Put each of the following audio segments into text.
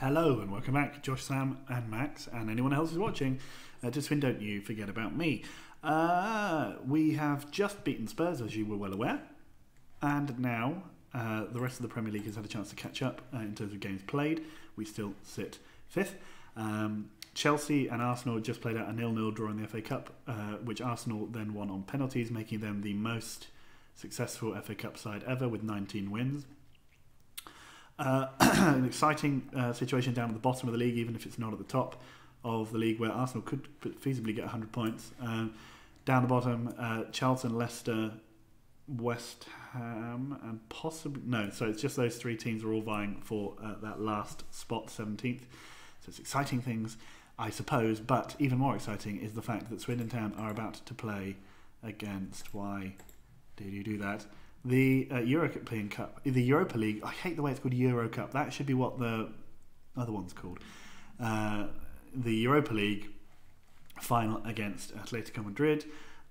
Hello and welcome back, Josh, Sam and Max and anyone else who's watching to Swindon't You Forget About Me. We have just beaten Spurs, as you were well aware, and now the rest of the Premier League has had a chance to catch up in terms of games played. We still sit fifth. Chelsea and Arsenal just played out a 0-0 draw in the FA Cup, which Arsenal then won on penalties, making them the most successful FA Cup side ever with 19 wins. An exciting situation down at the bottom of the league, even if it's not at the top of the league, where Arsenal could feasibly get 100 points. Down the bottom, Charlton, Leicester, West Ham, and possibly... No, so it's just those three teams are all vying for that last spot, 17th. So it's exciting things, I suppose, but even more exciting is the fact that Swindon Town are about to play against... Why did you do that? The European Cup, the Europa League. I hate the way it's called Euro Cup. That should be what the other one's called. The Europa League final against Athletico Madrid.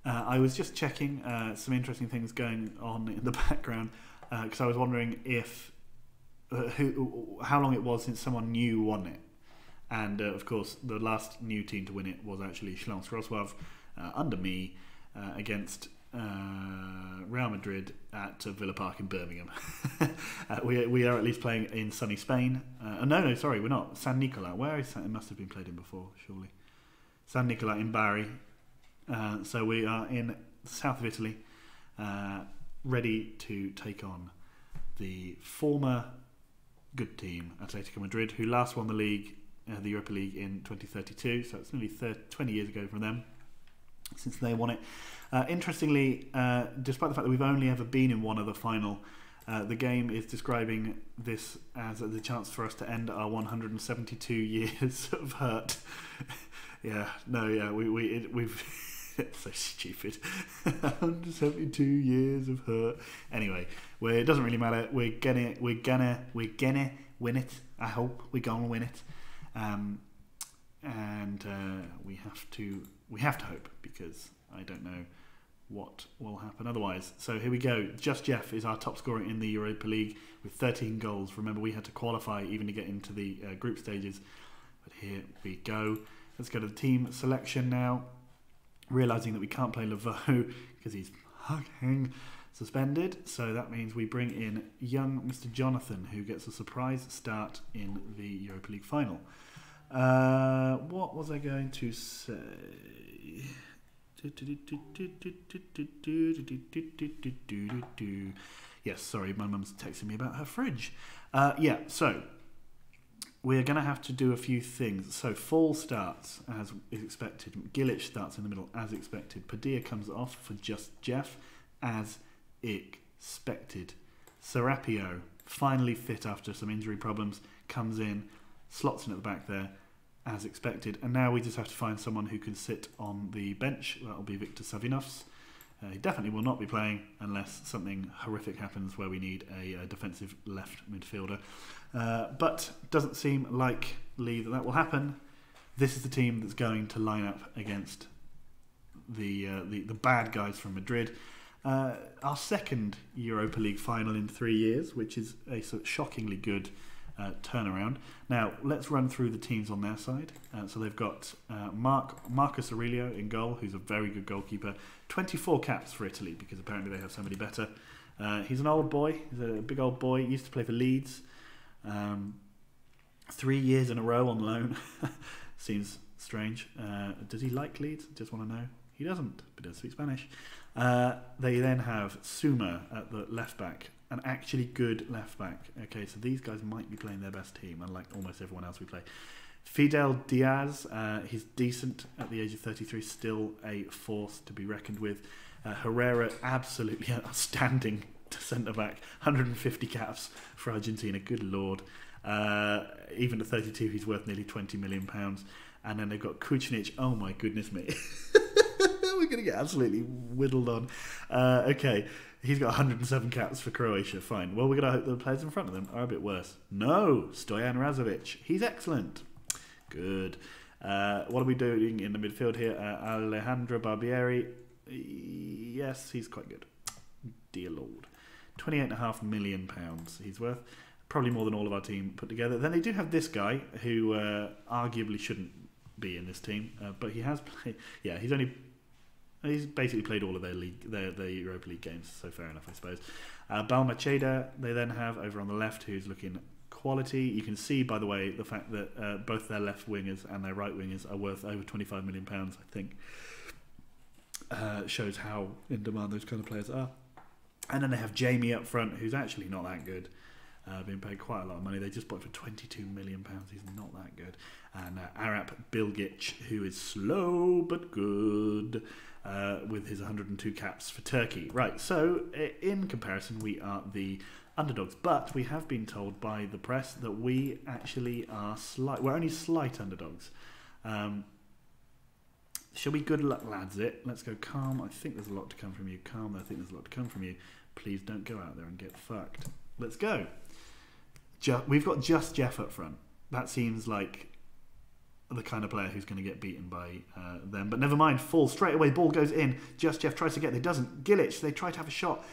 I was just checking some interesting things going on in the background because I was wondering if how long it was since someone new won it. And of course, the last new team to win it was actually Śląsk Wrocław under me against Real Madrid at Villa Park in Birmingham. We are at least playing in sunny Spain. No, sorry, we're not. San Nicola. Where is that? It must have been played in before, surely. San Nicola in Bari. So we are in the south of Italy, ready to take on the former good team, Athletico Madrid, who last won the league, the Europa League in 2032. So it's nearly 20 years ago from them, since they won it. Interestingly, despite the fact that we've only ever been in one other final, the game is describing this as the chance for us to end our 172 years of hurt. We've it's so stupid. 172 years of hurt. Anyway, it doesn't really matter. We're gonna win it. I hope we're gonna win it. We have to hope, because I don't know what will happen otherwise. So here we go. Just Jeff is our top scorer in the Europa League with 13 goals. Remember, we had to qualify even to get into the group stages. But here we go. Let's go to the team selection now. Realising that we can't play Laveau because he's fucking suspended. So that means we bring in young Mr. Jonathan, who gets a surprise start in the Europa League final. What was I going to say? Yes, sorry, my mum's texting me about her fridge. So we're going to have to do a few things. So Fall starts as is expected. Gilic starts in the middle as expected. Padilla comes off for Just Jeff as expected. Serapio, finally fit after some injury problems, comes in, slots in at the back there as expected. And now we just have to find someone who can sit on the bench. That'll be Victor Savinovs. He definitely will not be playing unless something horrific happens where we need a defensive left midfielder. But doesn't seem likely that will happen. This is the team that's going to line up against the bad guys from Madrid. Our second Europa League final in 3 years, which is a sort of shockingly good turnaround. Now, let's run through the teams on their side. So they've got Marcus Aurelio in goal, who's a very good goalkeeper. 24 caps for Italy, because apparently they have somebody better. He's an old boy. He's a big old boy. He used to play for Leeds. 3 years in a row on loan. Seems strange. Does he like Leeds? Just want to know. He doesn't, but does speak Spanish. They then have Suma at the left back. An actually good left back. Okay, so these guys might be playing their best team, unlike almost everyone else we play. Fidel Diaz, he's decent at the age of 33, still a force to be reckoned with. Herrera, absolutely outstanding centre back, 150 caps for Argentina. Good lord. Even at 32, he's worth nearly £20 million. And then they've got Kucinic. Oh my goodness me. We're going to get absolutely whittled on. Okay, he's got 107 caps for Croatia. Fine. Well, we're going to hope the players in front of them are a bit worse. No, Stojan Razovic. He's excellent. Good. What are we doing in the midfield here? Alejandro Barbieri. Yes, he's quite good. Dear Lord. £28.5 million he's worth. probably more than all of our team put together. Then they do have this guy who arguably shouldn't be in this team, but he has played. Yeah, he's basically played all of their Europa League games, so fair enough, I suppose. Balmacheda they then have over on the left, who's looking quality. You can see, by the way, the fact that both their left wingers and their right wingers are worth over £25 million, I think. Shows how in demand those kind of players are. And then they have Jamie up front, who's actually not that good. Being paid quite a lot of money. They just bought for £22 million. He's not that good. And Arap Bilgic, who is slow but good, with his 102 caps for Turkey. Right, so in comparison, we are the underdogs. But we have been told by the press that we actually are we're only slight underdogs. Shall we good luck, lads, it? Let's go calm. I think there's a lot to come from you. Calm, I think there's a lot to come from you. Please don't go out there and get fucked. Let's go. We've got Just Jeff up front. That seems like the kind of player who's going to get beaten by them. But never mind. Fall straight away. Ball goes in. Just Jeff tries to get there. Doesn't. Gilic, they try to have a shot.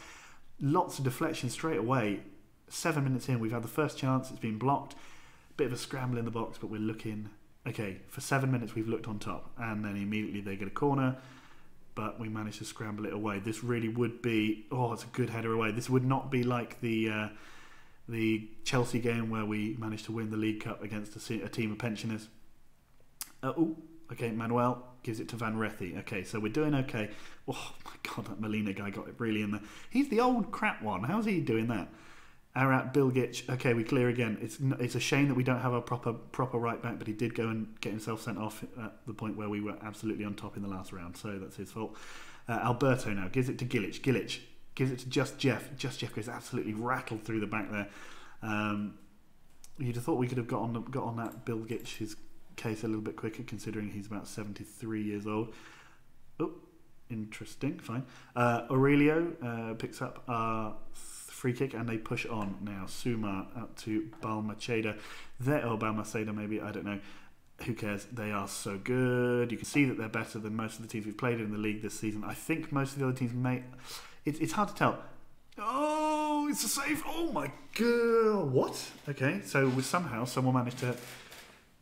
Lots of deflection straight away. 7 minutes in, we've had the first chance. It's been blocked. Bit of a scramble in the box, but we're looking... Okay, for 7 minutes we've looked on top, and then immediately they get a corner, but we managed to scramble it away. This really would be... Oh, it's a good header away. This would not be like the Chelsea game where we managed to win the League Cup against a team of pensioners. Okay, Manuel gives it to Van Rethy. Okay, so we're doing okay. Oh my God, that Molina guy got it really in there. He's the old crap one. How's he doing that? Arat Bilgic. Okay, we clear again. It's a shame that we don't have a proper right back, but he did go and get himself sent off at the point where we were absolutely on top in the last round, so that's his fault. Alberto now gives it to Gilic. Gilic gives it to Just Jeff. Just Jeff goes absolutely rattled through the back there. You'd have thought we could have got on that Bilgic's case a little bit quicker, considering he's about 73 years old. Oh, interesting. Fine. Aurelio picks up our free kick and they push on now. Suma out to Balmacheda. Balmaceda maybe, I don't know. Who cares? They are so good. You can see that they're better than most of the teams we've played in the league this season. I think most of the other teams may... It's hard to tell. Oh, it's a save. Oh my God. What? Okay, so somehow someone managed to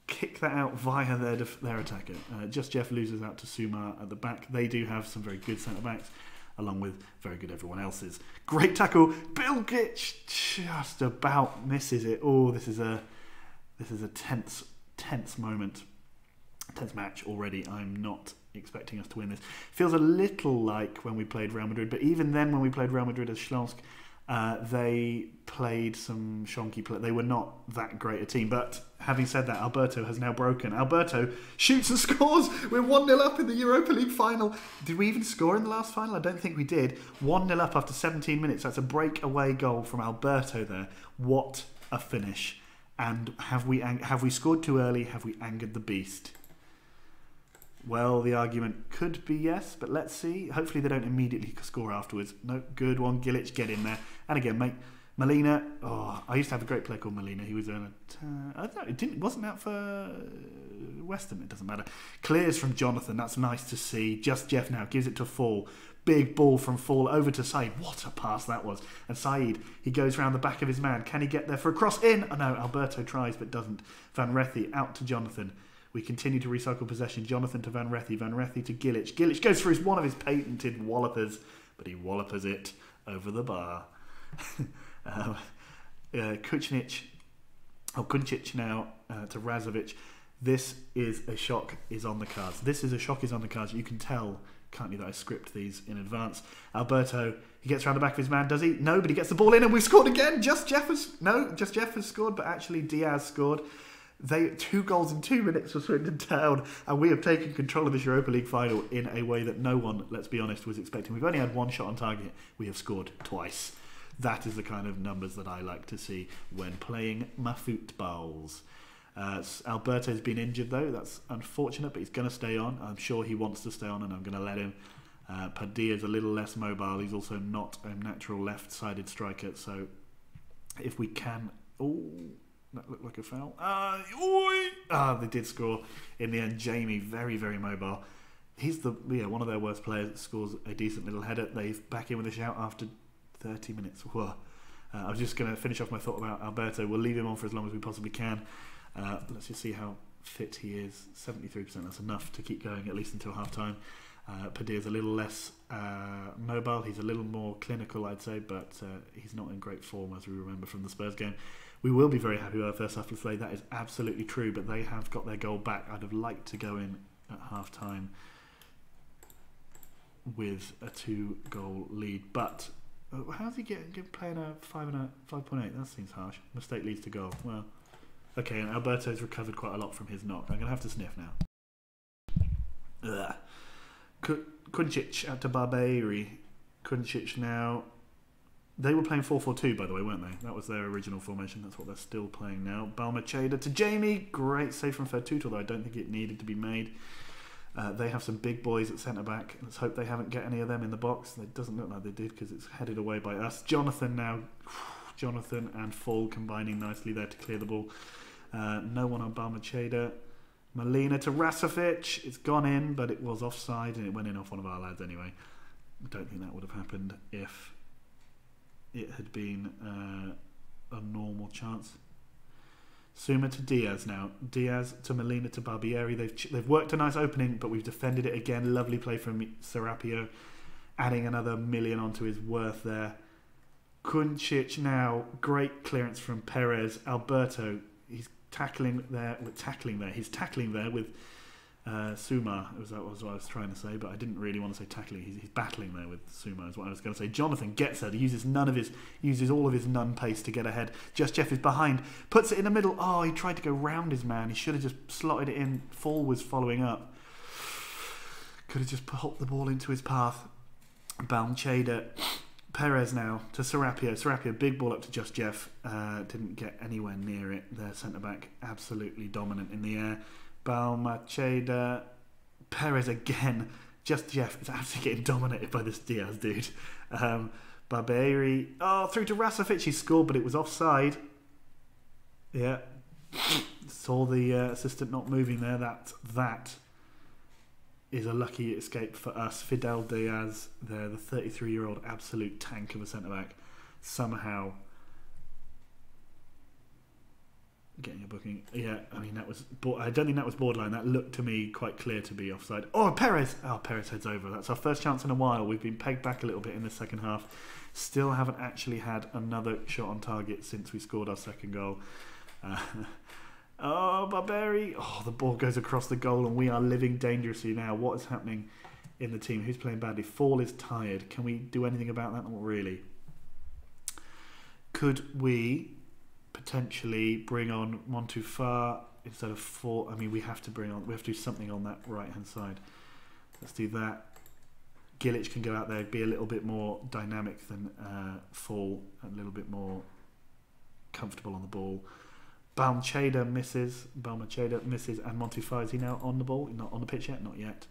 kick that out via their attacker. Just Jeff loses out to Suma at the back. They do have some very good centre-backs, along with very good everyone else's. Great tackle. Bilgic just about misses it. Oh, this is a tense moment. Tense match already. I'm not expecting us to win this. Feels a little like when we played Real Madrid, but even then when we played Real Madrid as Schlansk, they played some shonky play. They were not that great a team, but having said that, Alberto has now broken. Alberto shoots and scores. We're 1-0 up in the Europa League final. Did we even score in the last final? I don't think we did. 1-0 up after 17 minutes. That's a breakaway goal from Alberto there. What a finish. And have we scored too early? Have we angered the beast? Well, the argument could be yes, but let's see. Hopefully they don't immediately score afterwards. No, good one. Gilic, get in there. And again, mate, Molina. Oh, I used to have a great player called Molina. He was wasn't out for Western. It doesn't matter. Clears from Jonathan. That's nice to see. Just Jeff now gives it to Fall. Big ball from Fall over to Said. What a pass that was. And Said, he goes round the back of his man. Can he get there for a cross in? Oh no, Alberto tries but doesn't. Van Rethy out to Jonathan. We continue to recycle possession. Jonathan to Van Rethy. Van Rethy to Gilic. Gilic goes for one of his patented wallopers, but he wallopers it over the bar. Kuncic now to Razovic. This is a shock is on the cards. You can tell, can't you, that I script these in advance. Alberto, he gets around the back of his man, does he? No, but he gets the ball in and we've scored again. Just Jeff has scored, but actually Diaz scored. 2 goals in 2 minutes for Swindon Town, and we have taken control of this Europa League final in a way that no one, let's be honest, was expecting. We've only had 1 shot on target. We have scored twice. That is the kind of numbers that I like to see when playing my footballs. Alberto's been injured though. That's unfortunate, but he's going to stay on. I'm sure he wants to stay on, and I'm going to let him. Padilla's a little less mobile. He's also not a natural left-sided striker, so if we can... Oh... That looked like a foul. They did score in the end. Jamie, very, very mobile. He's one of their worst players that scores a decent little header. They back in with a shout after 30 minutes. Whoa. I was just going to finish off my thought about Alberto. We'll leave him on for as long as we possibly can. Let's just see how fit he is. 73%, that's enough to keep going at least until half-time. Padilha's a little less mobile. He's a little more clinical, I'd say, but he's not in great form, as we remember from the Spurs game. We will be very happy with our first half of play. That is absolutely true, but they have got their goal back. I'd have liked to go in at half-time with a 2-goal lead, but how's he get playing a 5.8? That seems harsh. Mistake leads to goal. Well, okay, and Alberto's recovered quite a lot from his knock. I'm going to have to sniff now. Kuncic out to Barberi. Kuncic now. They were playing 4-4-2, by the way, weren't they? That was their original formation. That's what they're still playing now. Balmacheda to Jamie. Great save from Fertut, although I don't think it needed to be made. They have some big boys at centre-back. Let's hope they haven't get any of them in the box. It doesn't look like they did because it's headed away by us. Jonathan now. Jonathan and Fall combining nicely there to clear the ball. No one on Balmacheda. Molina to Rasovic. It's gone in, but it was offside and it went in off one of our lads anyway. I don't think that would have happened if it had been a normal chance. Suma to Diaz now. Diaz to Molina to Barbieri. They've worked a nice opening, but we've defended it again. Lovely play from Serapio, adding another million onto his worth there. Kuncic now. Great clearance from Perez. Alberto. He's tackling there. He's tackling there with Suma. That was what I was trying to say, but I didn't really want to say tackling. He's battling there with Suma is what I was going to say. Jonathan gets there. He uses all of his nun pace to get ahead. Just Jeff is behind. Puts it in the middle. Oh, he tried to go round his man. He should have just slotted it in. Fall was following up. Could have just put the ball into his path. Balmacheda. Perez now to Serapio. Serapio, big ball up to Just Jeff. Didn't get anywhere near it. Their centre-back absolutely dominant in the air. Balmacheda. Perez again. Just Jeff is absolutely getting dominated by this Diaz dude. Barberi. Oh, through to Rasovic. He scored, but it was offside. Yeah. Saw the assistant not moving there. That is a lucky escape for us. Fidel Diaz there, the 33-year-old absolute tank of a centre-back, somehow getting a booking. Yeah, I mean, I don't think that was borderline. That looked to me quite clear to be offside. Oh, Perez! Oh, Perez heads over. That's our first chance in a while. We've been pegged back a little bit in the second half. Still haven't actually had another shot on target since we scored our second goal. Oh, Barberi. Oh, the ball goes across the goal and we are living dangerously now. What is happening in the team? Who's playing badly? Fall is tired. Can we do anything about that? Not really. Could we potentially bring on Montufar instead of Fall? I mean, we have to do something on that right-hand side. Let's do that. Gilic can go out there, be a little bit more dynamic than Fall, a little bit more comfortable on the ball. Balmacheda misses, and Montufar, is he now on the ball? Not on the pitch yet? Not yet.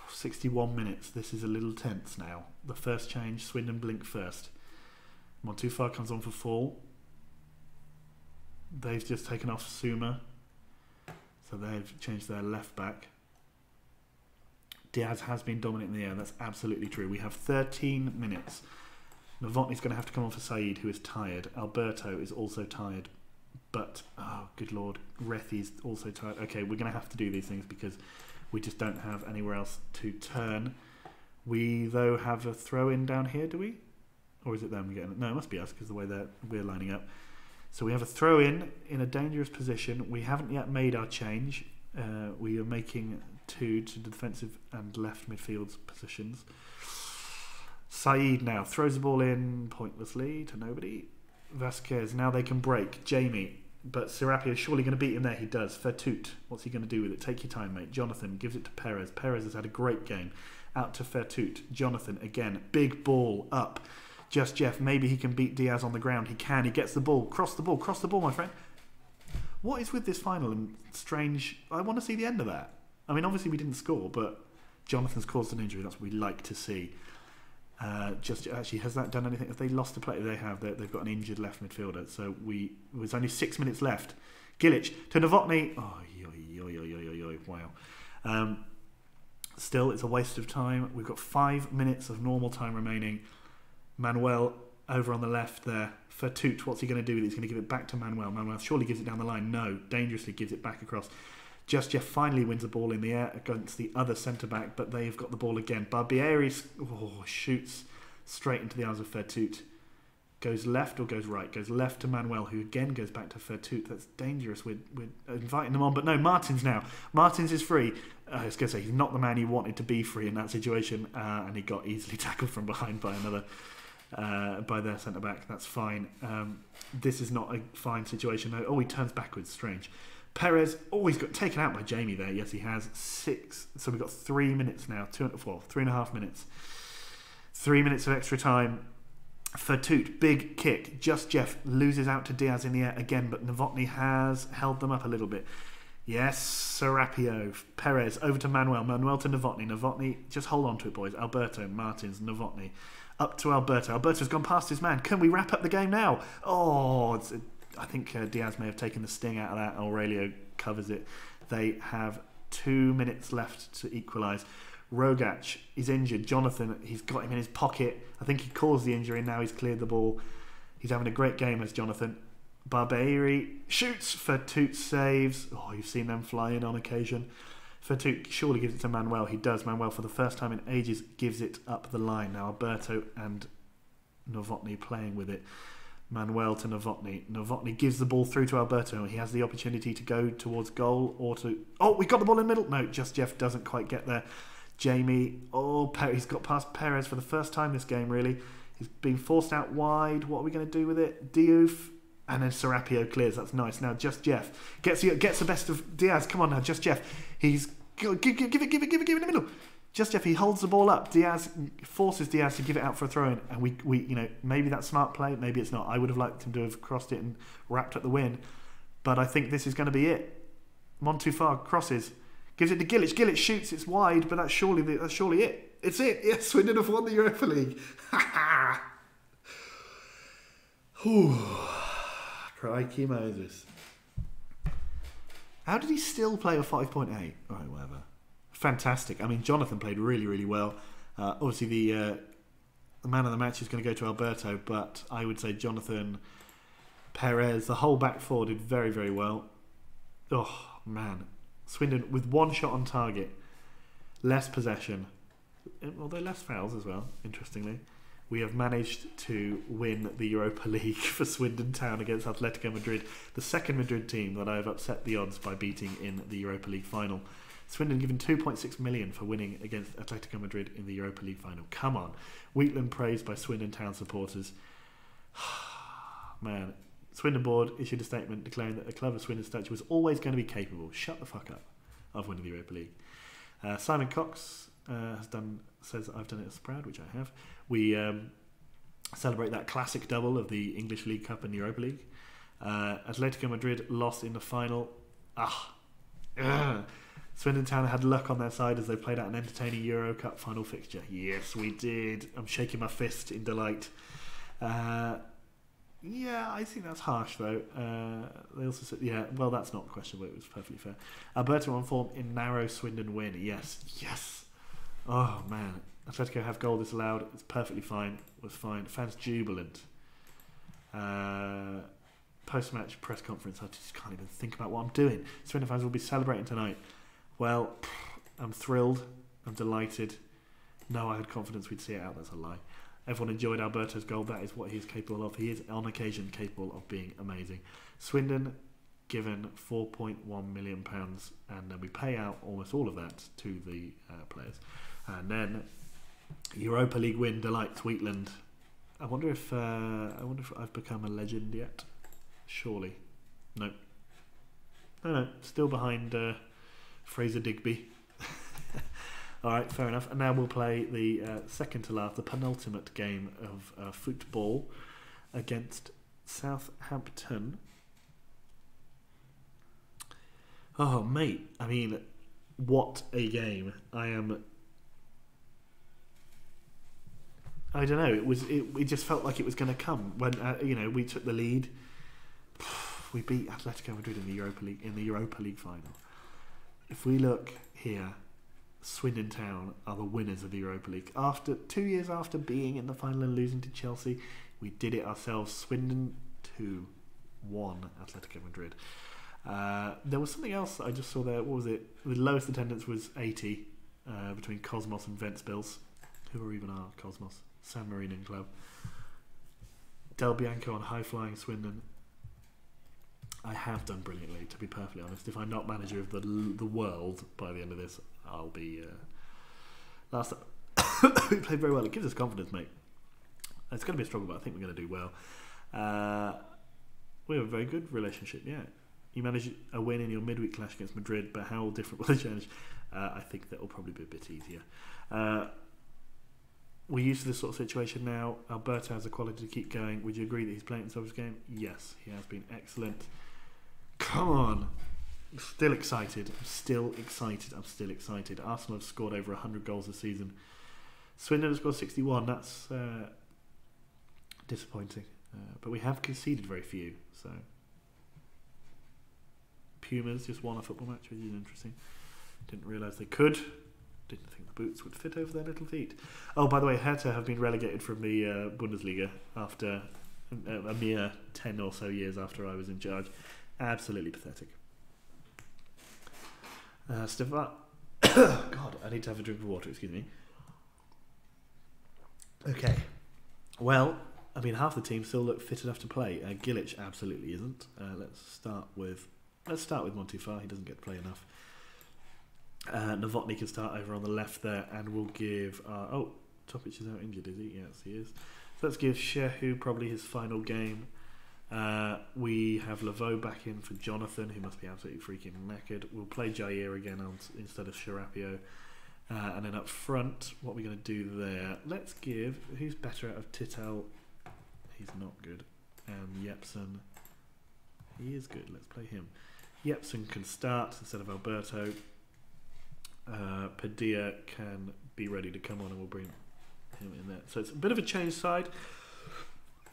61 minutes. This is a little tense now. The first change, Swindon blink first. Montufar comes on for Fall. They've just taken off Suma, so they've changed their left back. Diaz has been dominant in the air. That's absolutely true. We have 13 minutes. Novotny's going to have to come on for Saeed, who is tired. Alberto is also tired. But, oh, good Lord, Rethy's also tired. Okay, we're going to have to do these things because we just don't have anywhere else to turn. We, though, have a throw-in down here, do we? Or is it them getting it? No, it must be us because the way that we're lining up. So we have a throw-in a dangerous position. We haven't yet made our change. We are making two to the defensive and left midfield positions. Saeed now throws the ball in pointlessly to nobody. Vasquez, now they can break. Jamie, but Serapio is surely going to beat him there. He does. Fertut, what's he going to do with it? Take your time, mate. Jonathan gives it to Perez. Perez has had a great game. Out to Fertut. Jonathan again. Big ball up. Just Jeff, maybe he can beat Diaz on the ground. He can. He gets the ball. Cross the ball, my friend. What is with this final and strange? I want to see the end of that. I mean, obviously we didn't score, but Jonathan's caused an injury. That's what we like to see. Just actually, has that done anything? Have they lost the play? They have. They've got an injured left midfielder. So there's only 6 minutes left. Gilic to Novotny. Oh, wow. Still, it's a waste of time. We've got 5 minutes of normal time remaining. Manuel over on the left there. Fertut, what's he going to do with it? He's going to give it back to Manuel. Manuel surely gives it down the line. No, dangerously gives it back across. Just Jeff finally wins the ball in the air against the other centre-back, but they've got the ball again. Barbieri shoots straight into the arms of Fertut. Goes left or goes right? Goes left to Manuel, who again goes back to Fertut. That's dangerous. We're inviting them on, but no, Martins now. Martins is free. I was going to say, he's not the man he wanted to be free in that situation, and he got easily tackled from behind by another... by their centre-back. That's fine. This is not a fine situation though. Oh, he turns backwards. Strange. Perez, he's got taken out by Jamie there. Yes, he has. 6. So we've got 3 minutes now. 3.5 minutes. 3 minutes of extra time. Fertut, big kick. Just Jeff loses out to Diaz in the air again, but Novotny has held them up a little bit. Yes, Serapio. Perez over to Manuel. Manuel to Novotny. Novotny, just hold on to it, boys. Alberto, Martins, Novotny. Up to Alberto. Alberto's gone past his man. Can we wrap up the game now? I think Diaz may have taken the sting out of that. Aurelio covers it. They have 2 minutes left to equalise. Rogac, he's injured. Jonathan, he's got him in his pocket. I think he caused the injury and now he's cleared the ball. He's having a great game as Jonathan. Barbieri shoots. Fertut saves. You've seen them fly in on occasion. Fertut surely gives it to Manuel. He does. Manuel, for the first time in ages, gives it up the line. Now Alberto and Novotny playing with it. Manuel to Novotny. Novotny gives the ball through to Alberto. He has the opportunity to go towards goal or to... we got the ball in the middle. No, just Jeff doesn't quite get there. Jamie. He's got past Perez for the first time this game, really. He's being forced out wide. What are we going to do with it? Diouf. And then Serapio clears. That's nice. Now Just Jeff gets the best of Diaz. Come on now, Just Jeff. He's give it in the middle. Just Jeff. He holds the ball up. Diaz forces Diaz to give it out for a throw in, and we maybe that's smart play. Maybe it's not. I would have liked him to have crossed it and wrapped up the win, but I think this is going to be it. Montufar crosses, gives it to Gilic. Gilic shoots. It's wide, but that's surely it. It's it. Yes, Swindon have won the Europa League. Crikey Moses. How did he still play a 5.8? Right, whatever. Fantastic. I mean, Jonathan played really, really well. Obviously, the man of the match is going to go to Alberto, but I would say Jonathan, Perez, the whole back four did very, very well. Oh, man. Swindon with one shot on target, less possession, although less fouls as well, interestingly. We have managed to win the Europa League for Swindon Town against Atletico Madrid, the second Madrid team that I have upset the odds by beating in the Europa League final. Swindon given 2.6 million for winning against Atletico Madrid in the Europa League final. Come on. Wheatland praised by Swindon Town supporters. Man. Swindon board issued a statement declaring that the club of Swindon Statue was always going to be capable, shut the fuck up, of winning the Europa League. Simon Cox says I've done it as proud, which I have. We celebrate that classic double of the English League Cup and the Europa League. Atletico Madrid lost in the final. Swindon Town had luck on their side as they played out an entertaining Euro Cup final fixture. Yes, we did. I'm shaking my fist in delight. Yeah, I think that's harsh though. They also said, well, that's not questionable. It was perfectly fair. Alberto on form in narrow Swindon win. Yes. Oh man, Atletico have goal disallowed. It's perfectly fine. It was fine. Fans jubilant. Post-match press conference. I just can't even think about what I'm doing. Swindon fans will be celebrating tonight. Well, I'm thrilled. I'm delighted. No, I had confidence we'd see it out. That's a lie. Everyone enjoyed Alberto's goal. That is what he is capable of. He is, on occasion, capable of being amazing. Swindon given £4.1 million, and then we pay out almost all of that to the players. And then Europa League win delights Wheatland. I wonder if I've become a legend yet. Surely, no. Still behind Fraser Digby. Alright, fair enough. And now we'll play the second to last, the penultimate game of football against Southampton. Oh, mate. I mean, what a game. I don't know. It just felt like it was going to come when we took the lead. We beat Atletico Madrid in the Europa League final. If we look here, Swindon Town are the winners of the Europa League. After 2 years after being in the final and losing to Chelsea, We did it ourselves. Swindon 2-1 Athletico Madrid. There was something else that I just saw there. What was it? The lowest attendance was 80 between Cosmos and Ventspils. Who are even our Cosmos? San Marino Club. Del Bianco on high-flying Swindon. I have done brilliantly, to be perfectly honest. If I'm not manager of the world by the end of this, I'll be... last time we played very well. It gives us confidence, mate. It's going to be a struggle, but I think we're going to do well. We have a very good relationship, yeah. You manage a win in your midweek clash against Madrid, but how different will the challenge? I think that will probably be a bit easier. We're used to this sort of situation now. Alberto has the quality to keep going. Would you agree that he's playing himself this game? Yes, he has been excellent. Come on. I'm still excited. I'm still excited. Arsenal have scored over 100 goals this season. Swindon has scored 61. That's disappointing. But we have conceded very few. So Pumas just won a football match, which is interesting. Didn't realise they could. Didn't think the boots would fit over their little feet. Oh, by the way, Hertha have been relegated from the Bundesliga after a mere 10 or so years after I was in charge. Absolutely pathetic. Stefan. God, I need to have a drink of water, excuse me. Okay. Well, I mean, half the team still look fit enough to play. Gilic absolutely isn't. Let's start with Montufar. He doesn't get to play enough. Novotny can start over on the left there, and we'll give... Topic is out injured, is he? Yes, he is. So let's give Shehu probably his final game. We have Laveau back in for Jonathan, who must be absolutely freaking knackered. We'll play Jair again instead of Sharapio. And then up front, what are we going to do there? Let's give... Who's better out of Tital? He's not good. And Jepsen. He is good. Let's play him. Jepsen can start instead of Alberto. Padilla can be ready to come on, and we'll bring him in there. So it's a bit of a change side.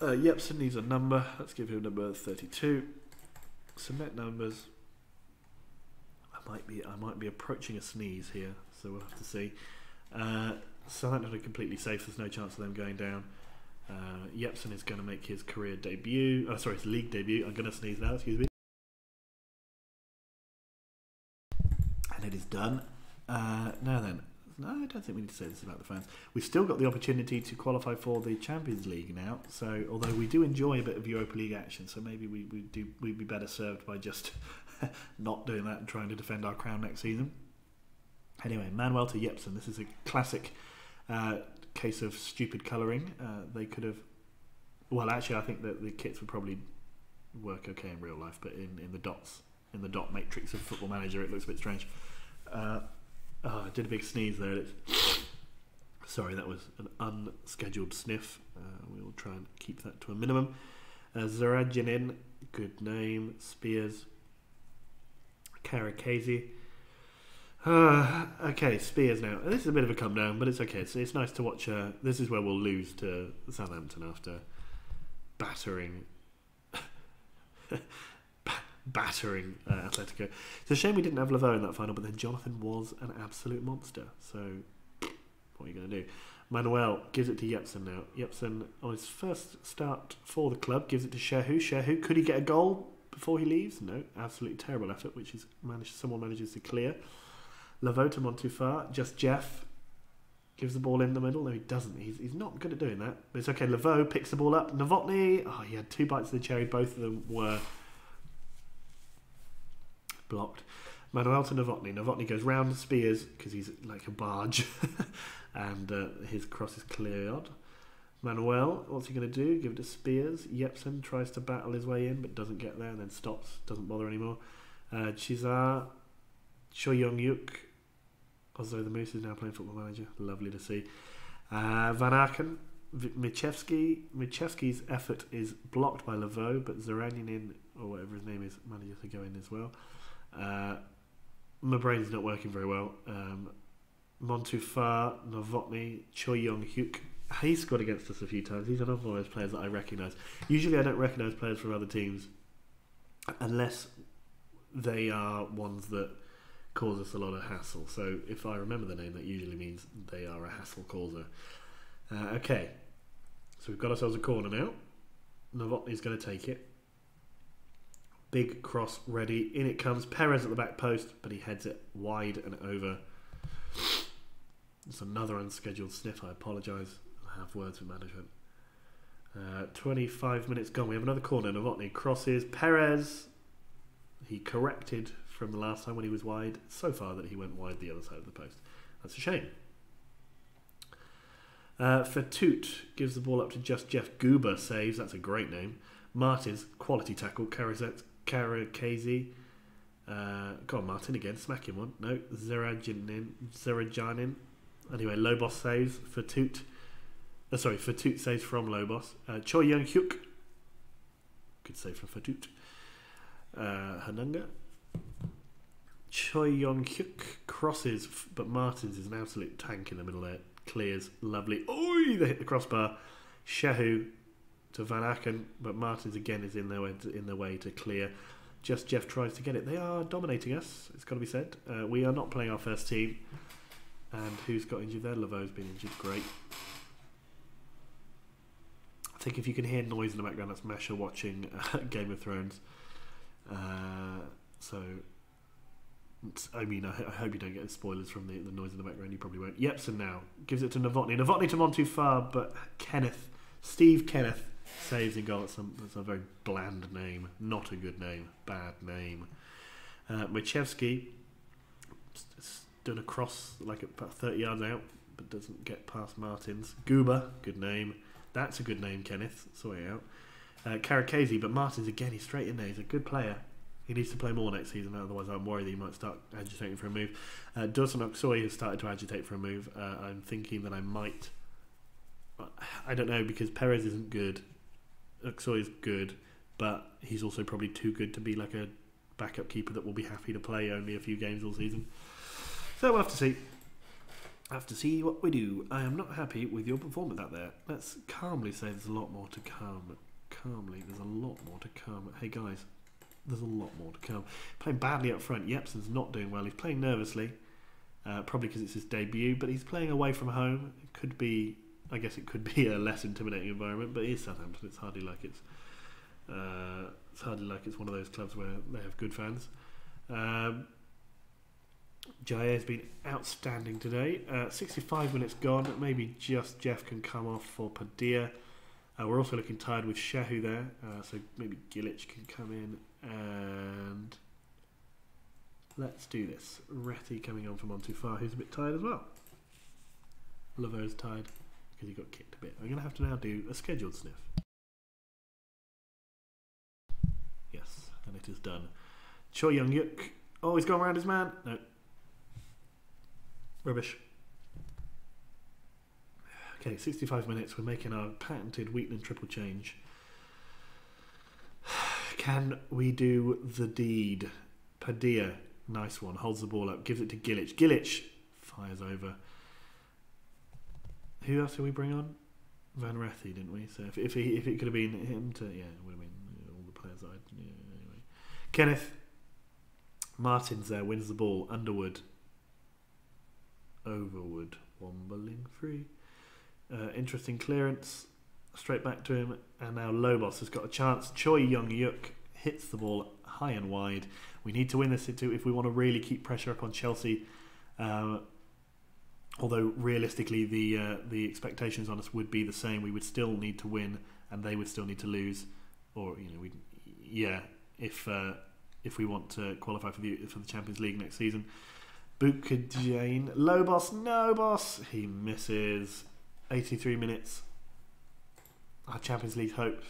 Jepsen needs a number. Let's give him number 32. Submit numbers. I might be approaching a sneeze here, so we'll have to see. Southampton are completely safe. There's no chance of them going down. Jepsen is going to make his career debut. His league debut. I'm going to sneeze now. Excuse me. And it is done. Now then, no, I don't think we need to say this about the fans. We've still got the opportunity to qualify for the Champions League now. So, although we do enjoy a bit of Europa League action, so maybe we'd be better served by just not doing that and trying to defend our crown next season. Anyway, Manuel to Jepsen. This is a classic case of stupid colouring. They could have... Well, actually, I think that the kits would probably work okay in real life, but in the dot matrix of Football Manager, it looks a bit strange. I did a big sneeze there. Sorry, that was an unscheduled sniff. We'll try and keep that to a minimum. Zarajinin, good name. Spears. Karakezi. Okay, Spears now. This is a bit of a come down, but it's okay. It's nice to watch. This is where we'll lose to Southampton after battering Atletico. It's a shame we didn't have Laveau in that final, but then Jonathan was an absolute monster. So, what are you going to do? Manuel gives it to Jepsen now. Jepsen, on his first start for the club, gives it to Shehu. Shehu, could he get a goal before he leaves? No, absolutely terrible effort, which someone manages to clear. Laveau to Montufar, just Jeff gives the ball in the middle. No, he doesn't. He's not good at doing that. But it's okay. Laveau picks the ball up. Novotny, he had 2 bites of the cherry. Both of them were blocked. Manuel to Novotny. Novotny goes round Spears because he's like a barge, and his cross is cleared. Manuel, what's he going to do? Give it to Spears. Jepsen tries to battle his way in but doesn't get there and then stops. Doesn't bother anymore. Chizar, Choyong-yuk. Although the Moose is now playing Football Manager. Lovely to see. Van Aken. Michevsky's effort is blocked by Laveau, but Zaraninin, or whatever his name is, manages to go in as well. My brain's not working very well. Montufar, Novotny, Choi Yong-hyuk. He's scored against us a few times. He's another one of those players that I recognise. Usually I don't recognise players from other teams unless they are ones that cause us a lot of hassle. So if I remember the name, that usually means they are a hassle causer. Okay. So we've got ourselves a corner now. Novotny's going to take it. Big cross ready. In it comes. Perez at the back post, but he heads it wide and over. It's another unscheduled sniff. I apologise. I'll have words with management. 25 minutes gone. We have another corner. Novotny crosses. Perez. He corrected from the last time when he was wide so far that he went wide the other side of the post. That's a shame. Fatut gives the ball up to just Jeff. Goober saves. That's a great name. Martins, quality tackle. Karakese. Go on, Martin again. Smack him one. No. Zerajanin. Anyway, Lobos saves. Fatut. Fatut saves from Lobos. Choi Young Hyuk. Good save from Fatut. Hanunga. Choi Young Hyuk crosses, but Martins is an absolute tank in the middle there. Clears. Lovely. Oh, they hit the crossbar. Shehu to Van Aken, but Martins again is in their way to clear. Just Jeff tries to get it. They are dominating us, it's got to be said. We are not playing our first team. And who's got injured there? Laveau's been injured. Great. I think if you can hear noise in the background, that's Masha watching Game of Thrones. So, I mean, I hope you don't get spoilers from the noise in the background. You probably won't. Yepson now gives it to Novotny. Novotny to Montufar, but Steve Kenneth saves in goal. That's a very bland name. Not a good name. Bad name. Machevsky done a cross like about 30 yards out, but doesn't get past Martins. Goober, good name. That's a good name, Kenneth. Sort it out. Karakese, but Martins again, he's straight in there. He's a good player. He needs to play more next season, otherwise I'm worried that he might start agitating for a move. Dawson Oksoy has started to agitate for a move. I'm thinking that I might... I don't know, because Perez isn't good. Oksoy is good, but he's also probably too good to be like a backup keeper that will be happy to play only a few games all season. So we'll have to see. I have to see what we do. I am not happy with your performance out there. Let's calmly say there's a lot more to come. Calmly, there's a lot more to come. Hey guys, there's a lot more to come. Playing badly up front. Jepsen's not doing well. He's playing nervously, probably because it's his debut, but he's playing away from home. It could be, I guess it could be a less intimidating environment, but it is Southampton. It's hardly like it's one of those clubs where they have good fans. Jair has been outstanding today. 65 minutes gone. Maybe just Jeff can come off for Padilla. We're also looking tired with Shehu there, so maybe Gilic can come in and let's do this. Retty coming on from Montufar, who's a bit tired as well. Laveau's tired because he got kicked a bit. I'm going to have to now do a scheduled sniff. Yes, and it is done. Choi Young Yuk. Oh, he's gone around his man. No. Rubbish. Okay, 65 minutes. We're making our patented Wheatland triple change. Can we do the deed? Padilla, nice one. Holds the ball up. Gives it to Gilic. Gilic fires over. Who else did we bring on? Van Rethy, didn't we? So if it could have been him to, yeah, it would have been all the players. Anyway. Kenneth Martins there wins the ball. Underwood. Overwood. Wombling free. Interesting clearance. Straight back to him. And now Lobos has got a chance. Choi Young Yuk hits the ball high and wide. We need to win this if we want to really keep pressure up on Chelsea. Although realistically the expectations on us would be the same. We would still need to win and they would still need to lose. Or, if we want to qualify for the Champions League next season. Bukadjane. Lobos. No, boss. He misses. 83 minutes. Our Champions League hopes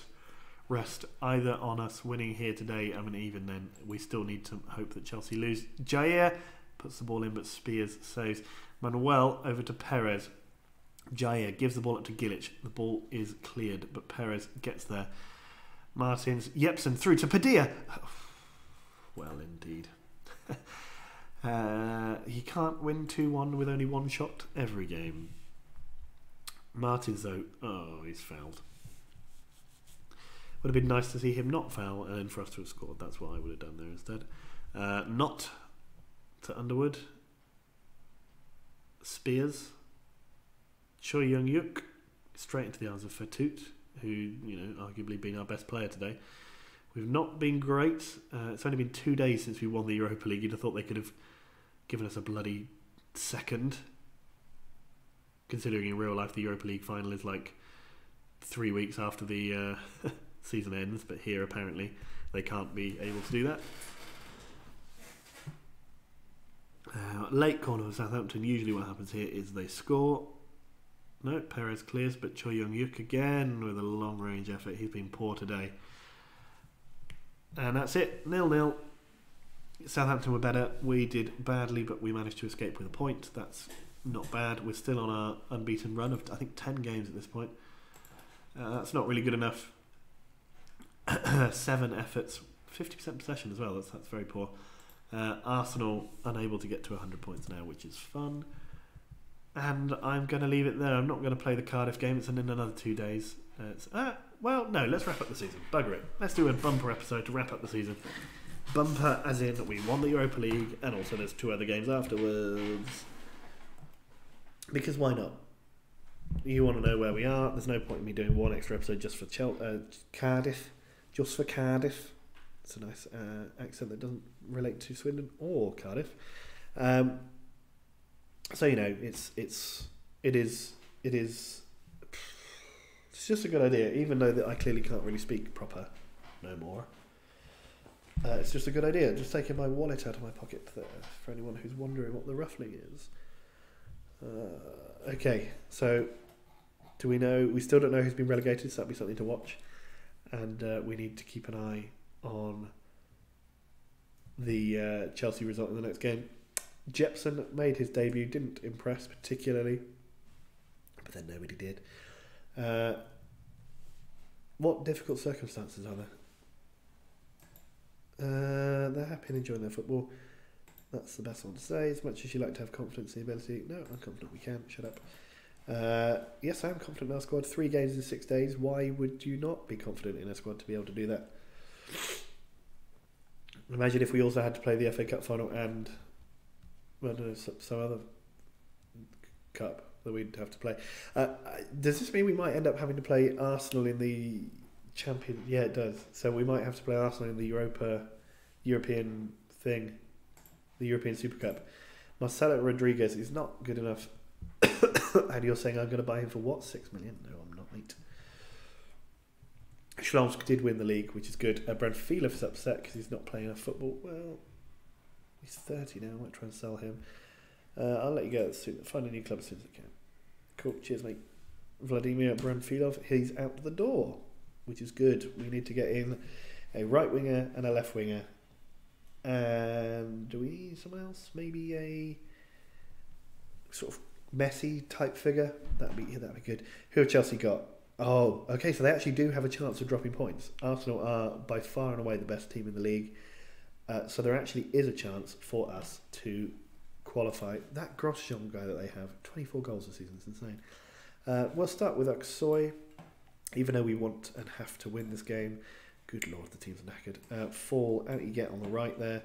rest either on us winning here today. I mean, even then, we still need to hope that Chelsea lose. Jair puts the ball in, but Spears saves. Manuel over to Perez. Jair gives the ball up to Gilic. The ball is cleared, but Perez gets there. Martins. Jepsen through to Padilla. Well, indeed. He can't win 2-1 with only one shot every game. Martins, though, he's fouled. Would have been nice to see him not foul and then for us to have scored. That's what I would have done there instead. Not to Underwood. Spears. Choi Young Yuk. straight into the arms of Fatut, who, arguably been our best player today. We've not been great. It's only been 2 days since we won the Europa League. You'd have thought they could have given us a bloody second. Considering in real life the Europa League final is like 3 weeks after the season ends, but here apparently they can't be able to do that. Late corner of Southampton. Usually what happens here is they score. No, Perez clears, but Choi Young-yuk again with a long range effort. He's been poor today. And that's it, 0-0. Southampton were better. We did badly, but we managed to escape with a point. That's not bad. We're still on our unbeaten run of, I think, 10 games at this point. That's not really good enough. 7 efforts, 50% possession as well. That's very poor. Arsenal unable to get to 100 points now, which is fun. And I'm going to leave it there. I'm not going to play the Cardiff game. It's in another 2 days. Well, no, let's wrap up the season. Bugger it. Let's do a bumper episode to wrap up the season. Bumper as in we won the Europa League, and also there's 2 other games afterwards. Because why not? You want to know where we are. There's no point in me doing 1 extra episode just for Cardiff. Just for Cardiff. It's a nice accent that doesn't relate to Swindon or Cardiff. So it is it's just a good idea, even though that I clearly can't really speak proper no more. It's just a good idea. Just taking my wallet out of my pocket there, for anyone who's wondering what the ruffling is. Okay, so do we know? We still don't know who's been relegated, so that'll be something to watch. And we need to keep an eye on the Chelsea result in the next game. Jepson made his debut, didn't impress particularly, but then nobody did. What difficult circumstances are there? They're happy and enjoying their football. That's the best one to say. As much as you like to have confidence in the ability. No, I'm confident we can. Shut up. Yes, I am confident in our squad. 3 games in 6 days. Why would you not be confident in a squad to be able to do that? Imagine if we also had to play the FA Cup final and some other cup that we'd have to play. Does this mean we might end up having to play Arsenal in the Champions? Yeah, it does. So we might have to play Arsenal in the European thing, the European Super Cup. Marcelo Rodriguez is not good enough. And you're saying I'm going to buy him for what? 6 million? No, I'm not, mate. Schlomsk did win the league, which is good. Brad Phelan is upset because he's not playing enough football. Well, he's 30 now. I might try and sell him. I'll let you go soon. Find a new club as soon as I can. Cool. Cheers, mate. Vladimir Branfilov, he's out the door, which is good. We need to get in a right winger and a left winger. And do we need someone else? Maybe a sort of Messi type figure. That'd be good. Who have Chelsea got? Oh, okay. So they actually do have a chance of dropping points. Arsenal are by far and away the best team in the league. So there actually is a chance for us to qualify. That Grosjean guy that they have, 24 goals this season, it's insane. We'll start with Aksoy, even though we want and have to win this game. Good lord, the team's knackered. Fall, Anti-Get on the right there.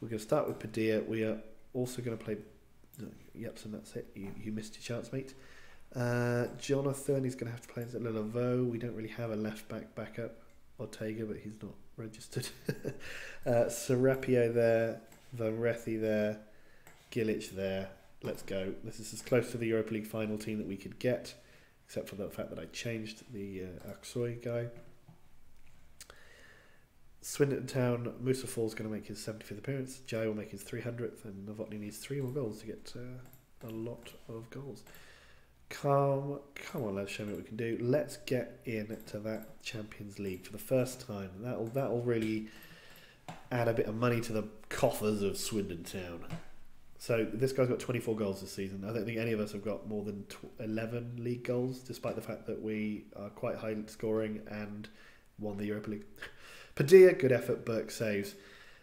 We're going to start with Padilla. We are also going to play... Yep, and that's it. You missed your chance, mate. Jonathan is going to have to play instead of Laveau. We don't really have a left back backup. Ortega, but he's not registered. Serapio there. Van Rethi there. Gilic there. Let's go. This is as close to the Europa League final team that we could get, except for the fact that I changed the Aksoy guy. Swindon't Town, Musa Fall's going to make his 75th appearance. Jai will make his 300th, and Novotny needs 3 more goals to get a lot of goals. Come on, let's show me what we can do. Let's get into that Champions League for the first time. That'll really add a bit of money to the coffers of Swindon't Town. So this guy's got 24 goals this season. I don't think any of us have got more than 11 league goals, despite the fact that we are quite high scoring and won the Europa League. Padilla, good effort, Burke saves.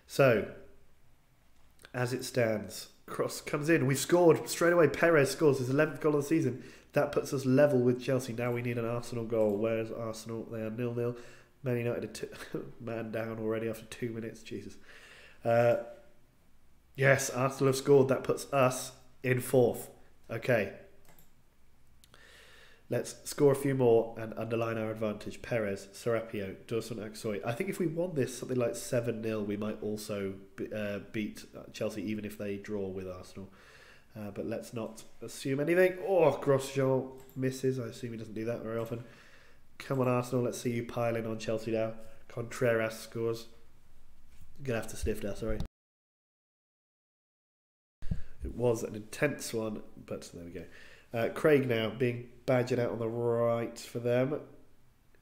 So, as it stands, cross comes in. We've scored straight away. Perez scores his 11th goal of the season. That puts us level with Chelsea. Now we need an Arsenal goal. Where's Arsenal? They are 0-0. Man United man down already after 2 minutes. Jesus. Yes, Arsenal have scored. That puts us in 4th. Okay. Let's score a few more and underline our advantage. Perez, Serapio, Dawson, Aksoy. I think if we won this something like 7-0, we might also beat Chelsea, even if they draw with Arsenal. But let's not assume anything. Oh, Grosjean misses. I assume he doesn't do that very often. Come on, Arsenal. Let's see you piling on Chelsea now. Contreras scores. Gonna have to sniff now, sorry. It was an intense one, but there we go. Craig now being badgered out on the right for them.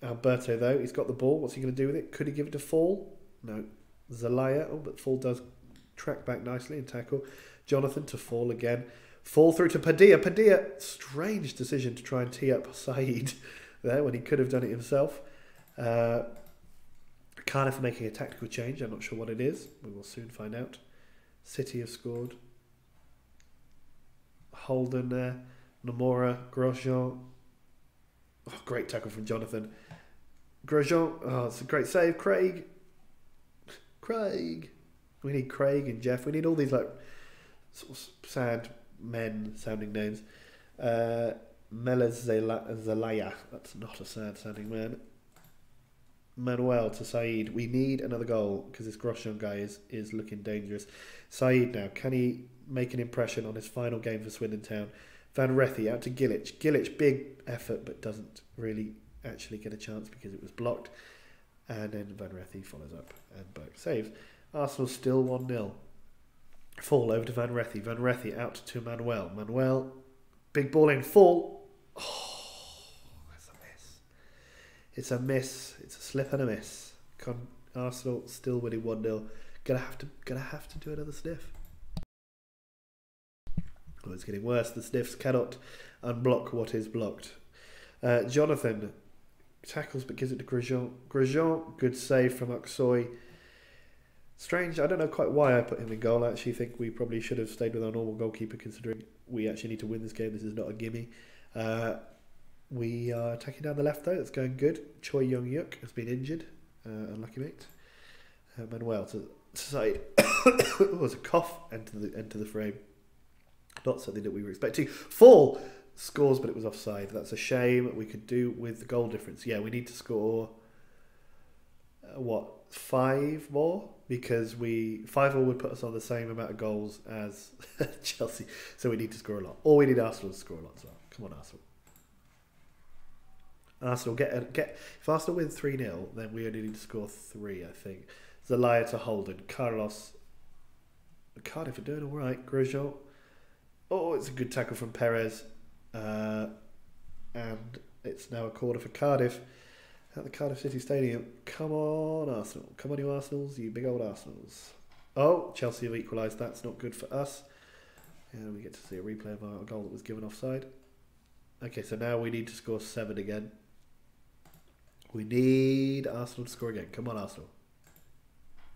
Alberto, though, he's got the ball. What's he going to do with it? Could he give it to Fall? No. Zelaya. Oh, but Fall does track back nicely and tackle. Jonathan to Fall again. Fall through to Padilla. Padilla, strange decision to try and tee up Saeed there when he could have done it himself. Cardiff making a tactical change. I'm not sure what it is. We will soon find out. City have scored. Holden there. Nomura, Grosjean. Oh, great tackle from Jonathan. Grosjean, oh, it's a great save. Craig. We need Craig and Jeff. We need all these like sort of sad men sounding names. Melez Zelaya. That's not a sad sounding man. Manuel to Saeed. We need another goal because this Grosjean guy is looking dangerous. Saeed now. Can he make an impression on his final game for Swindon Town? Van Rethy out to Gillich. Gillich, big effort, but doesn't really actually get a chance because it was blocked. And then Van Rethy follows up and Burke saves. Arsenal still 1-0. Fall over to Van Rethy. Van Rethy out to Manuel. Manuel, big ball in. Fall. Oh, that's a miss. It's a miss. It's a slip and a miss. Arsenal still winning 1-0. Gonna have to do another sniff. Oh, it's getting worse. The sniffs cannot unblock what is blocked. Jonathan tackles but gives it to Grosjean. Grosjean, good save from Aksoy. Strange, I don't know quite why I put him in goal. I actually think we probably should have stayed with our normal goalkeeper considering we actually need to win this game. This is not a gimme. We are attacking down the left though. That's going good. Choi Young-yuk has been injured. Unlucky mate. Manuel to side. It was a cough. Enter the frame. Not something that we were expecting. Fall scores, but it was offside. That's a shame. We could do with the goal difference. Yeah, we need to score, 5 more? Because 5 more would put us on the same amount of goals as Chelsea. So we need to score a lot. Or we need Arsenal to score a lot as well. Come on, Arsenal. Arsenal, if Arsenal win 3-0, then we only need to score 3, I think. Zelaya to Holden. Carlos. Cardiff are doing all right. Grosjean. Oh, it's a good tackle from Perez. And it's now a corner for Cardiff at the Cardiff City Stadium. Come on, Arsenal. Come on, you Arsenals. You big old Arsenals. Oh, Chelsea have equalised. That's not good for us. And we get to see a replay of our goal that was given offside. Okay, so now we need to score 7 again. We need Arsenal to score again. Come on, Arsenal.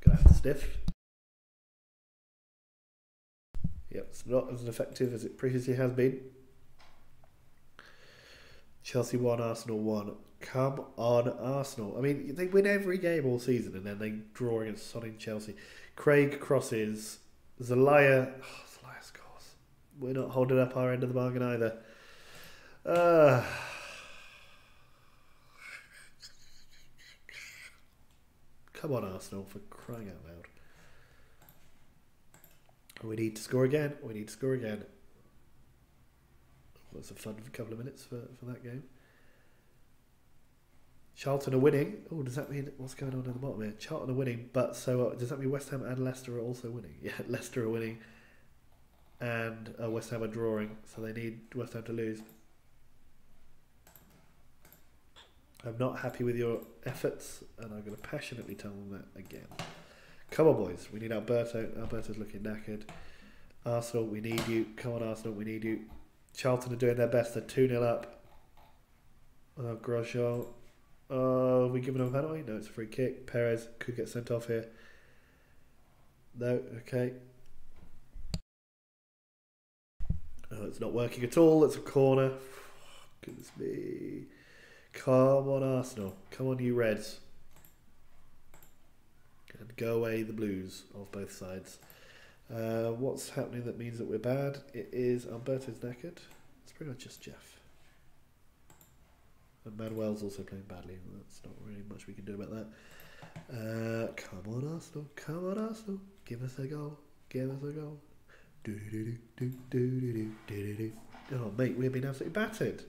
Gonna have to sniff. Yep, it's not as effective as it previously has been. Chelsea 1, Arsenal 1. Come on, Arsenal. I mean, they win every game all season and then they draw against sodding Chelsea. Craig crosses. Zelaya. Oh, Zelaya scores. We're not holding up our end of the bargain either. Come on, Arsenal, for crying out loud. We need to score again. We need to score again. Well, it's a fun couple of minutes for that game. Charlton are winning. Oh, does that mean what's going on at the bottom here? Charlton are winning, but so does that mean West Ham and Leicester are also winning? Yeah, Leicester are winning, and West Ham are drawing, so they need West Ham to lose. I'm not happy with your efforts, and I'm going to passionately tell them that again. Come on, boys. We need Alberto. Alberto's looking knackered. Arsenal, we need you. Come on, Arsenal, we need you. Charlton are doing their best. They're 2-0 up. Grosjean. Are we giving him a penalty? No, it's a free kick. Perez could get sent off here. No, okay. Oh, it's not working at all. It's a corner. Goodness me. Come on, Arsenal. Come on, you Reds. And go away the Blues of both sides. What's happening that means that we're bad? It is Alberto's knackered. It's pretty much just Jeff. And Manuel's also playing badly. That's not really much we can do about that. Come on, Arsenal. Come on, Arsenal. Give us a goal. Give us a goal. Oh, mate, we've been absolutely battered.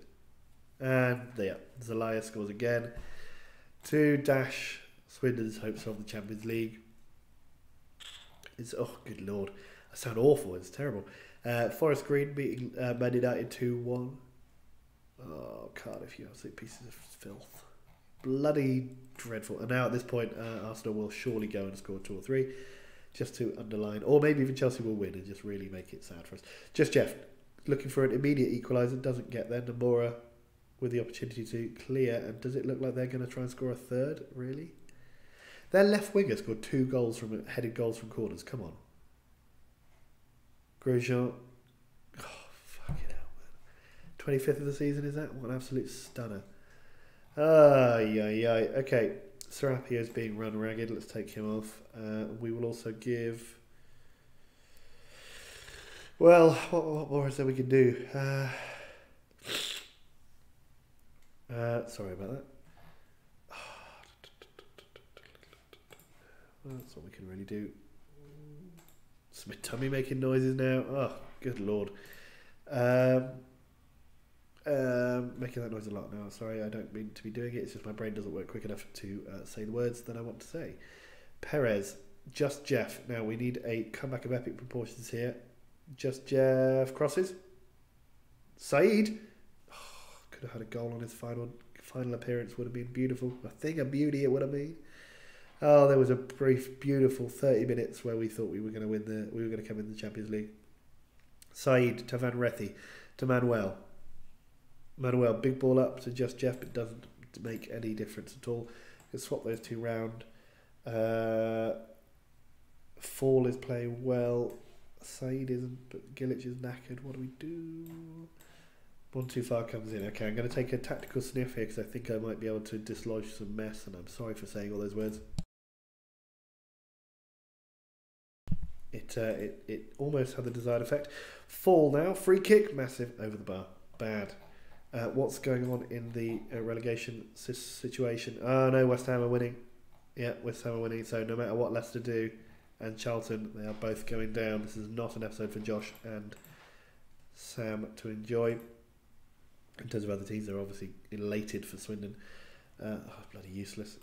And there, Zelaya scores again to dash Swindon's hopes of the Champions League. It's, oh, good lord. I sound awful. It's terrible. Forest Green beating Man United 2-1. Oh, Cardiff, you absolute pieces of filth. Bloody dreadful. And now at this point, Arsenal will surely go and score 2 or 3 just to underline, or maybe even Chelsea will win and just really make it sad for us. Just Jeff, looking for an immediate equaliser, doesn't get there. Namora with the opportunity to clear, and does it look like they're going to try and score a third? Really? Their left winger scored 2 goals from headed goals from corners. Come on. Grosjean. Oh, fucking hell, man. 25th of the season, is that? What an absolute stunner. Okay. Serapio's being run ragged. Let's take him off. We will also give... Well, what more is there we can do? Sorry about that. That's what we can really do. It's my tummy making noises now. Oh, good lord. Making that noise a lot now. Sorry, I don't mean to be doing it. It's just my brain doesn't work quick enough to say the words that I want to say. Perez, Just Jeff. Now we need a comeback of epic proportions here. Just Jeff crosses. Saeed. Oh, could have had a goal on his final appearance. Would have been beautiful. A thing of beauty it would have been. Oh, there was a brief, beautiful 30 minutes where we thought we were going to win we were going to come in the Champions League. Saeed to Van Rethi to Manuel. Manuel, big ball up to Just Jeff, but doesn't make any difference at all. You can swap those 2 round. Fall is playing well. Saeed isn't, but Gillich is knackered. What do we do? 1-2-5 comes in. Okay, I'm going to take a tactical sniff here because I think I might be able to dislodge some mess, and I'm sorry for saying all those words. It almost had the desired effect. Fall now. Free kick. Massive. Over the bar. Bad. What's going on in the relegation situation? Oh no, West Ham are winning. Yeah, West Ham are winning. So no matter what Leicester do and Charlton, they are both going down. This is not an episode for Josh and Sam to enjoy. In terms of other teams, they're obviously elated for Swindon. Bloody useless.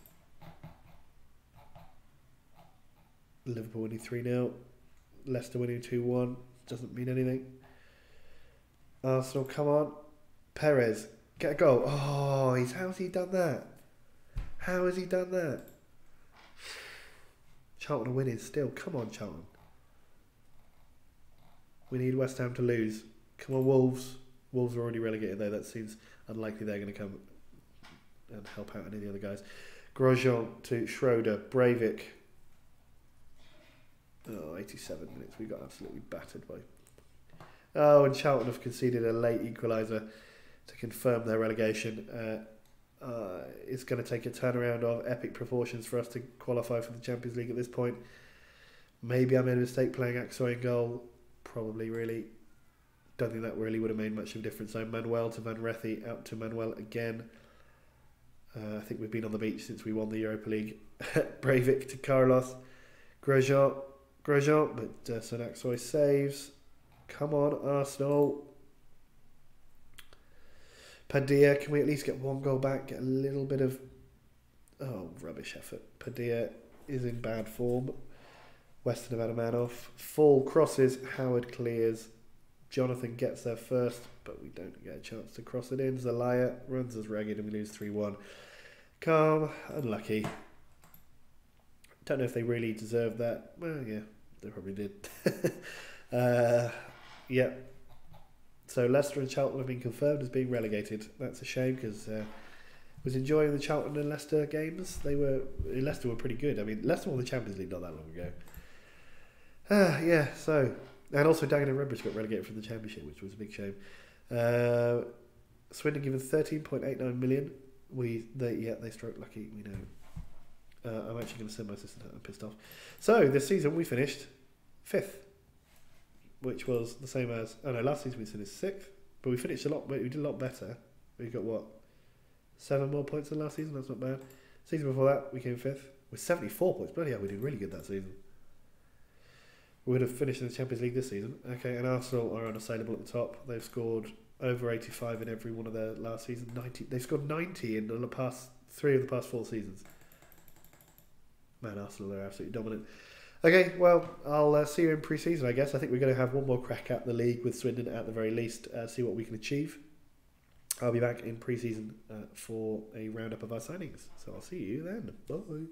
Liverpool winning 3-0. Leicester winning 2-1. Doesn't mean anything. Arsenal, come on. Perez, get a goal. Oh, how's he done that? How has he done that? Charlton are winning still. Come on, Charlton. We need West Ham to lose. Come on, Wolves. Wolves are already relegated though. That seems unlikely they're going to come and help out any of the other guys. Grosjean to Schroeder. Breivik. Oh, 87 minutes. We got absolutely battered by... Oh, and Charlton have conceded a late equaliser to confirm their relegation. It's going to take a turnaround of epic proportions for us to qualify for the Champions League at this point. Maybe I made a mistake playing Aksoy in goal. Probably, really. Don't think that really would have made much of a difference. So Manuel to Van Rethi, out to Manuel again. I think we've been on the beach since we won the Europa League. Breivik to Carlos. Grosjean, but Son Aksoy saves. Come on, Arsenal. Padilla, can we at least get 1 goal back? Get a little bit of... Oh, rubbish effort. Padilla is in bad form. Weston have had a man off. Fall crosses. Howard clears. Jonathan gets there first, but we don't get a chance to cross it in. Zelaya runs us ragged and we lose 3-1. Calm. Unlucky. Don't know if they really deserved that. Well, yeah, they probably did. Yeah. So Leicester and Charlton have been confirmed as being relegated. That's a shame because I was enjoying the Charlton and Leicester games. Leicester were pretty good. I mean, Leicester won the Champions League not that long ago. Yeah, so... And also Dagenham and Redbridge got relegated from the Championship, which was a big shame. Swindon given 13.89 million. They stroke lucky, we know. I'm actually going to send my assistant out. I'm pissed off. So, this season we finished 5th. Which was the same as... Oh no, last season we finished 6th. But we finished we did a lot better. We got what? 7 more points than last season. That's not bad. Season before that, we came 5th with 74 points. Bloody hell, we did really good that season. We would have finished in the Champions League this season. Okay, and Arsenal are unassailable at the top. They've scored over 85 in every one of their last season. 90. They've scored 90 in the past 3 of the past 4 seasons. Man, Arsenal are absolutely dominant. Okay, well, I'll see you in pre-season, I guess. I think we're going to have one more crack at the league with Swindon at the very least, see what we can achieve. I'll be back in pre-season for a roundup of our signings. So I'll see you then. Bye.